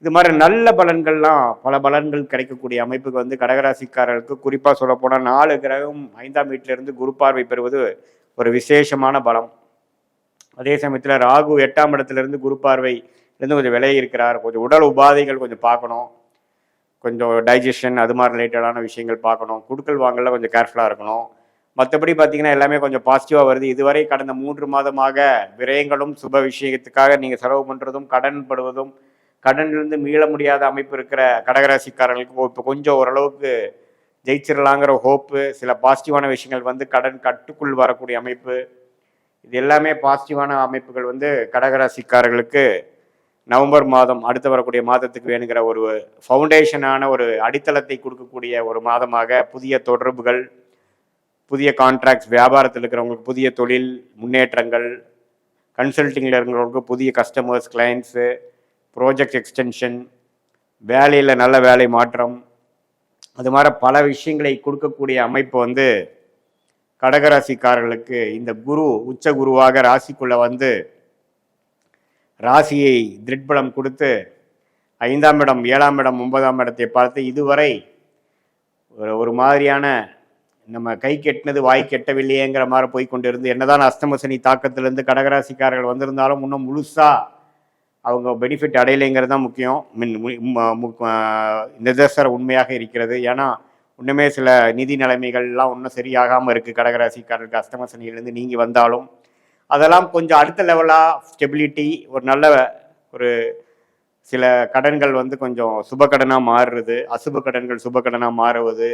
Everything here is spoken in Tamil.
இது மாதிரி நல்ல பலன்கள்லாம் பல பலன்கள் கிடைக்கக்கூடிய அமைப்புக்கு வந்து கடகராசிக்காரர்களுக்கு குறிப்பாக சொல்லப்போனால் 4 கிரகம் 5ஆம் வீட்டிலிருந்து குரு பார்வை பெறுவது ஒரு விசேஷமான பலம். அதே சமயத்தில் ராகு 8ஆம் இடத்திலிருந்து குரு பார்வையிலேருந்து கொஞ்சம் விலகி இருக்கிறார். கொஞ்சம் உடல் உபாதைகள் கொஞ்சம் பார்க்கணும், கொஞ்சம் டைஜஷன் அது மாதிரி ரிலேட்டடான விஷயங்கள் பார்க்கணும். குடுக்கல் வாங்கல கொஞ்சம் கேர்ஃபுல்லாக இருக்கணும். மற்றபடி பார்த்தீங்கன்னா எல்லாமே கொஞ்சம் பாசிட்டிவாக வருது. இதுவரை கடந்த 3 மாதமாக விரயங்களும் சுப விஷயத்துக்காக நீங்கள் செலவு பண்ணுறதும் கடன் படுவதும் கடனிலிருந்து மீள முடியாத அமைப்பு இருக்கிற கடகராசிக்காரர்களுக்கு இப்போ கொஞ்சம் ஓரளவுக்கு ஜெயிச்சிடலாங்கிற ஹோப்பு, சில பாசிட்டிவான விஷயங்கள் வந்து கடன் கட்டுக்குள் வரக்கூடிய அமைப்பு, இது எல்லாமே பாசிட்டிவான அமைப்புகள் வந்து கடகராசிக்காரர்களுக்கு நவம்பர் மாதம் அடுத்து வரக்கூடிய மாதத்துக்கு வேணுங்கிற ஒரு ஃபவுண்டேஷனான ஒரு அடித்தளத்தை கொடுக்கக்கூடிய ஒரு மாதமாக புதிய தொடர்புகள், புதிய கான்ட்ராக்ட்ஸ், வியாபாரத்தில் இருக்கிறவங்களுக்கு புதிய தொழில் முன்னேற்றங்கள், கன்சல்டிங்கில் இருக்கிறவங்களுக்கு புதிய கஸ்டமர்ஸ் கிளைண்ட்ஸு, ப்ராஜெக்ட் எக்ஸ்டென்ஷன், வேலையில் நல்ல வேலை மாற்றம், அது மாதிரி பல விஷயங்களை கொடுக்கக்கூடிய அமைப்பு வந்து கடகராசிக்காரர்களுக்கு இந்த குரு உச்ச குருவாக ராசிக்குள்ளே வந்து ராசியை திருட்பலம் கொடுத்து 5ஆம் இடம் 7ஆம் இடம் 9ஆம் இடத்தை பார்த்து இதுவரை ஒரு மாதிரியான நம்ம கை கெட்டினது வாய் கெட்டவில்லையேங்கிற மாதிரி போய்கொண்டிருந்து என்னதான் அஷ்டமசனி தாக்கத்திலிருந்து கடகராசிக்காரர்கள் வந்திருந்தாலும் இன்னும் முழுசாக அவங்க பெனிஃபிட் அடையலைங்கிறது தான் முக்கியம். நிதர்சன உண்மையாக இருக்கிறது. ஏன்னா இன்னுமே சில நிதி நிலைமைகள்லாம் இன்னும் சரியாகாமல் இருக்குது. கடகராசிக்காரருக்கு அஷ்டம சனியிலேருந்து நீங்கி வந்தாலும் அதெல்லாம் கொஞ்சம் அடுத்த லெவலாக ஸ்டெபிலிட்டி, ஒரு நல்ல ஒரு சில கடன்கள் வந்து கொஞ்சம் சுப கடனாக மாறுறது, அசுப கடன்கள் சுப கடனாக மாறுவது,